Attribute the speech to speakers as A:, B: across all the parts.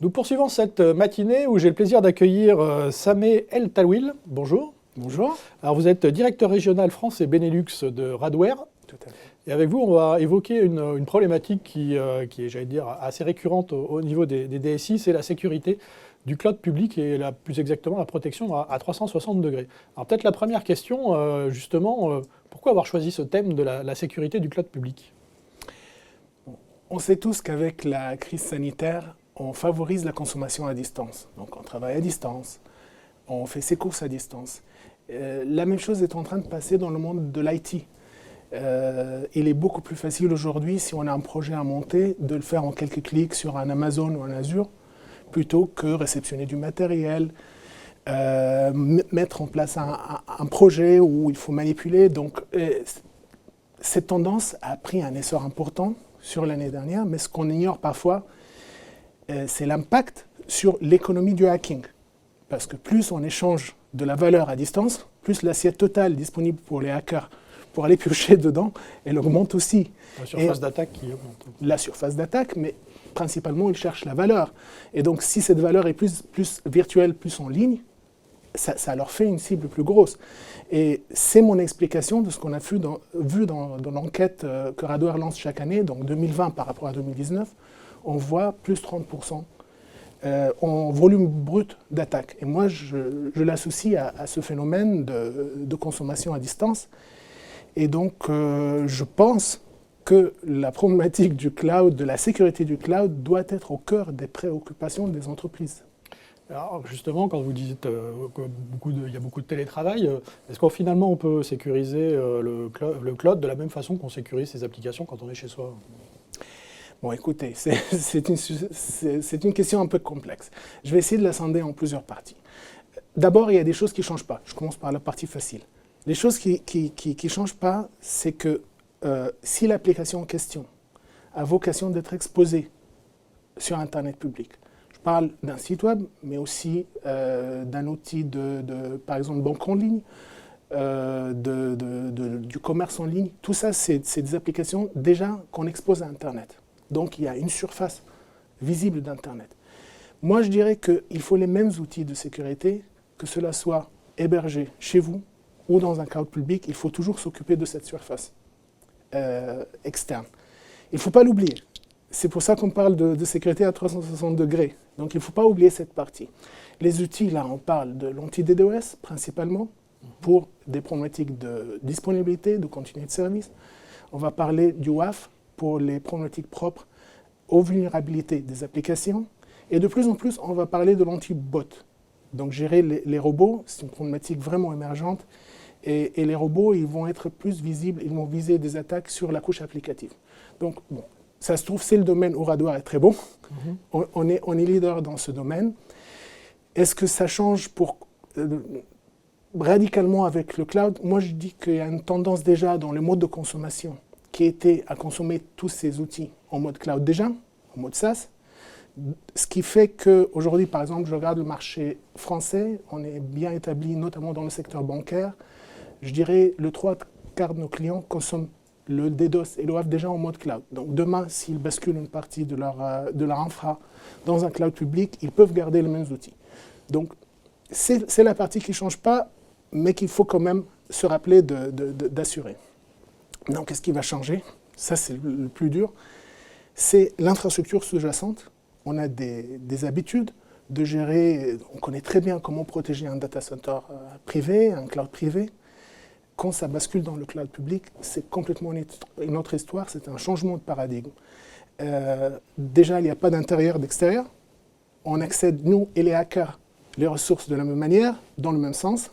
A: Nous poursuivons cette matinée où j'ai le plaisir d'accueillir Sameh El Tawil. Bonjour.
B: Bonjour.
A: Alors vous êtes directeur régional France et Benelux de Radware.
B: Tout à fait.
A: Et avec vous, on va évoquer une problématique qui est, j'allais dire, assez récurrente au niveau des DSI, c'est la sécurité du cloud public et plus exactement la protection à 360 degrés. Alors peut-être la première question, justement, pourquoi avoir choisi ce thème de la sécurité du cloud public ?
B: On sait tous qu'avec la crise sanitaire, on favorise la consommation à distance. Donc on travaille à distance, on fait ses courses à distance. La même chose est en train de passer dans le monde de l'IT. Il est beaucoup plus facile aujourd'hui, si on a un projet à monter, de le faire en quelques clics sur un Amazon ou un Azure, plutôt que réceptionner du matériel, mettre en place un projet où il faut manipuler. Donc cette tendance a pris un essor important sur l'année dernière, mais ce qu'on ignore parfois, c'est l'impact sur l'économie du hacking. Parce que plus on échange de la valeur à distance, plus l'assiette totale disponible pour les hackers pour aller piocher dedans, elle augmente aussi.
A: La surface d'attaque qui augmente.
B: La surface d'attaque, mais principalement, ils cherchent la valeur. Et donc, si cette valeur est plus virtuelle, plus en ligne, ça leur fait une cible plus grosse. Et c'est mon explication de ce qu'on a vu dans l'enquête que Radware lance chaque année, donc 2020 par rapport à 2019, on voit plus 30% en volume brut d'attaque. Et moi, je l'associe à ce phénomène de consommation à distance. Et donc, je pense que la problématique du cloud, de la sécurité du cloud, doit être au cœur des préoccupations des entreprises.
A: Alors justement, quand vous dites qu'il y a beaucoup de télétravail, est-ce qu'on finalement on peut sécuriser le cloud de la même façon qu'on sécurise ses applications quand on est chez soi ?
B: Bon, écoutez, c'est une question un peu complexe. Je vais essayer de la scinder en plusieurs parties. D'abord, il y a des choses qui ne changent pas. Je commence par la partie facile. Les choses qui ne changent pas, c'est que si l'application en question a vocation d'être exposée sur Internet public, je parle d'un site web, mais aussi d'un outil par exemple, banque en ligne, du commerce en ligne. Tout ça, c'est des applications déjà qu'on expose à Internet. Donc, il y a une surface visible d'Internet. Moi, je dirais qu'il faut les mêmes outils de sécurité, que cela soit hébergé chez vous ou dans un cloud public. Il faut toujours s'occuper de cette surface externe. Il ne faut pas l'oublier. C'est pour ça qu'on parle de sécurité à 360 degrés. Donc, il ne faut pas oublier cette partie. Les outils, là, on parle de l'anti-DDoS, principalement, pour des problématiques de disponibilité, de continuité de service. On va parler du WAF, pour les problématiques propres aux vulnérabilités des applications. Et de plus en plus, on va parler de l'anti-bot. Donc gérer les robots, c'est une problématique vraiment émergente. Et les robots, ils vont être plus visibles, ils vont viser des attaques sur la couche applicative. Donc, bon, ça se trouve, c'est le domaine où Radware est très bon. On est leader dans ce domaine. Est-ce que ça change radicalement avec le cloud ? Moi, je dis qu'il y a une tendance déjà dans le mode de consommation qui était à consommer tous ces outils en mode cloud déjà, en mode SaaS. Ce qui fait qu'aujourd'hui, par exemple, je regarde le marché français, on est bien établi, notamment dans le secteur bancaire. Je dirais le 3/4 de nos clients consomment le DDoS et le WAF déjà en mode cloud. Donc demain, s'ils basculent une partie de leur infra dans un cloud public, ils peuvent garder les mêmes outils. Donc c'est la partie qui ne change pas, mais qu'il faut quand même se rappeler d'assurer. Donc, qu'est-ce qui va changer ? Ça, c'est le plus dur. C'est l'infrastructure sous-jacente. On a des habitudes de gérer. On connaît très bien comment protéger un data center privé, un cloud privé. Quand ça bascule dans le cloud public, c'est complètement une autre histoire. C'est un changement de paradigme. Déjà, il n'y a pas d'intérieur, d'extérieur. On accède, nous et les hackers, les ressources de la même manière, dans le même sens.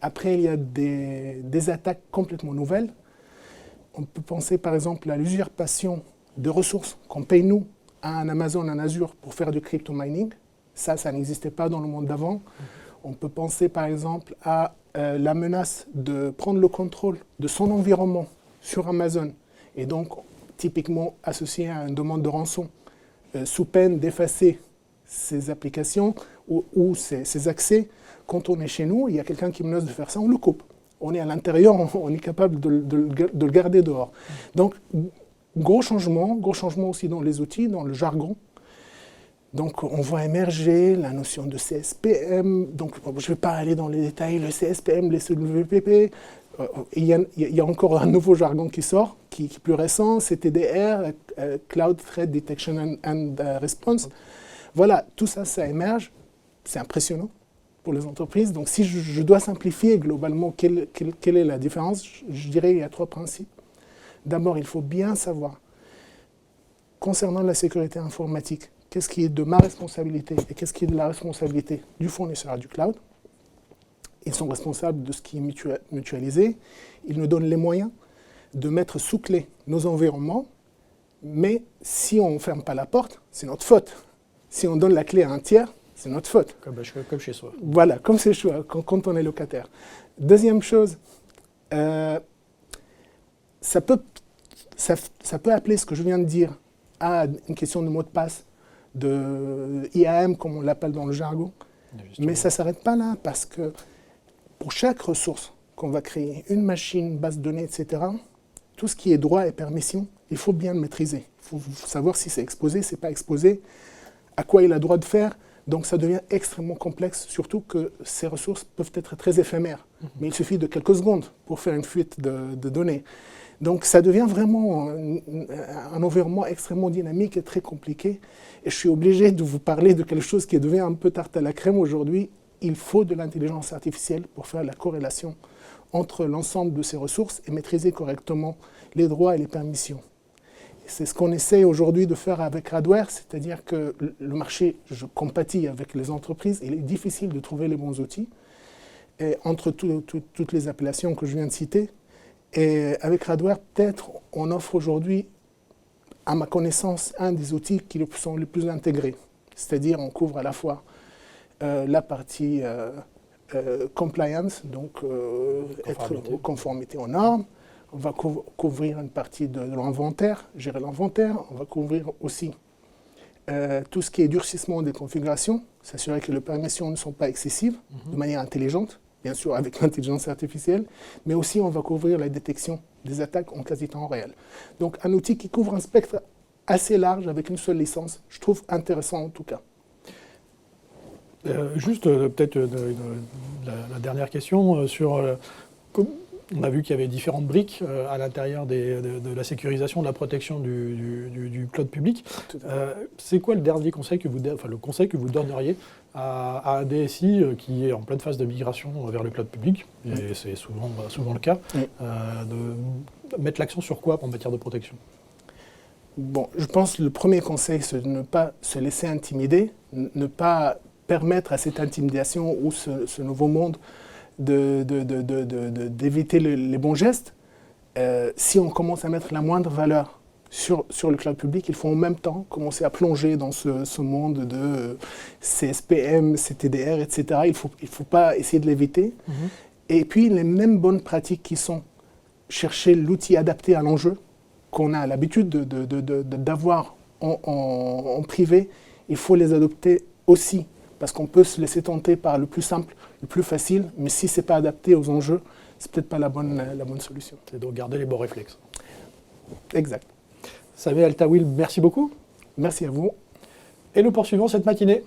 B: Après, il y a des attaques complètement nouvelles. On peut penser par exemple à l'usurpation de ressources qu'on paye nous à un Amazon, un Azure pour faire du crypto mining. Ça n'existait pas dans le monde d'avant. On peut penser par exemple à la menace de prendre le contrôle de son environnement sur Amazon et donc typiquement associé à une demande de rançon sous peine d'effacer ces applications ou ces accès. Quand on est chez nous, il y a quelqu'un qui menace de faire ça, on le coupe. On est à l'intérieur, on est capable de le garder dehors. Donc, gros changement aussi dans les outils, dans le jargon. Donc, on voit émerger la notion de CSPM. Donc, je ne vais pas aller dans les détails, le CSPM, les WPP. Il y a encore un nouveau jargon qui sort, qui est plus récent, c'est TDR, Cloud Threat Detection and Response. Voilà, tout ça, ça émerge. C'est impressionnant pour les entreprises. Donc, si je dois simplifier globalement quelle est la différence, je dirais qu'il y a 3 principes. D'abord, il faut bien savoir, concernant la sécurité informatique, qu'est-ce qui est de ma responsabilité et qu'est-ce qui est de la responsabilité du fournisseur du cloud. Ils sont responsables de ce qui est mutualisé. Ils nous donnent les moyens de mettre sous clé nos environnements. Mais si on ne ferme pas la porte, c'est notre faute. Si on donne la clé à un tiers, c'est notre faute.
A: Comme chez soi.
B: Voilà, comme c'est choix, quand on est locataire. Deuxième chose, ça peut appeler ce que je viens de dire à une question de mot de passe, de IAM, comme on l'appelle dans le jargon. Mais ça ne s'arrête pas là, parce que pour chaque ressource qu'on va créer, une machine, base de données, etc., tout ce qui est droit et permission, il faut bien le maîtriser. Il faut savoir si c'est exposé, si ce n'est pas exposé, à quoi il a droit de faire. Donc ça devient extrêmement complexe, surtout que ces ressources peuvent être très éphémères. Mais il suffit de quelques secondes pour faire une fuite de données. Donc ça devient vraiment un environnement extrêmement dynamique et très compliqué. Et je suis obligé de vous parler de quelque chose qui devient un peu tarte à la crème aujourd'hui. Il faut de l'intelligence artificielle pour faire la corrélation entre l'ensemble de ces ressources et maîtriser correctement les droits et les permissions. C'est ce qu'on essaie aujourd'hui de faire avec Radware, c'est-à-dire que le marché, je compatis avec les entreprises, il est difficile de trouver les bons outils et entre toutes les appellations que je viens de citer. Et avec Radware, peut-être, on offre aujourd'hui, à ma connaissance, un des outils qui sont les plus intégrés. C'est-à-dire, on couvre à la fois la partie compliance, donc être en conformité aux normes. On va couvrir une partie de l'inventaire, gérer l'inventaire. On va couvrir aussi tout ce qui est durcissement des configurations, s'assurer que les permissions ne sont pas excessives, de manière intelligente, bien sûr avec l'intelligence artificielle, mais aussi on va couvrir la détection des attaques en quasi-temps réel. Donc un outil qui couvre un spectre assez large avec une seule licence, je trouve intéressant en tout cas.
A: Juste peut-être la dernière question sur... on a vu qu'il y avait différentes briques à l'intérieur de la sécurisation, de la protection du cloud public. C'est quoi le dernier conseil le conseil que vous donneriez à un DSI qui est en pleine phase de migration vers le cloud public, et c'est souvent le cas, de mettre l'accent sur quoi en matière de protection?
B: Bon, je pense que le premier conseil, c'est de ne pas se laisser intimider, ne pas permettre à cette intimidation ou ce nouveau monde d'éviter les bons gestes. Si on commence à mettre la moindre valeur sur le cloud public, il faut en même temps commencer à plonger dans ce monde de CSPM, CTDR, etc. Il faut pas essayer de l'éviter. Et puis, les mêmes bonnes pratiques qui sont chercher l'outil adapté à l'enjeu, qu'on a l'habitude d'avoir en privé, il faut les adopter aussi. Parce qu'on peut se laisser tenter par le plus simple, le plus facile, mais si ce n'est pas adapté aux enjeux, ce n'est peut-être pas la bonne solution.
A: C'est donc garder les bons réflexes.
B: Exact.
A: Sameh Al-Tawil, merci beaucoup.
B: Merci à vous.
A: Et nous poursuivons cette matinée.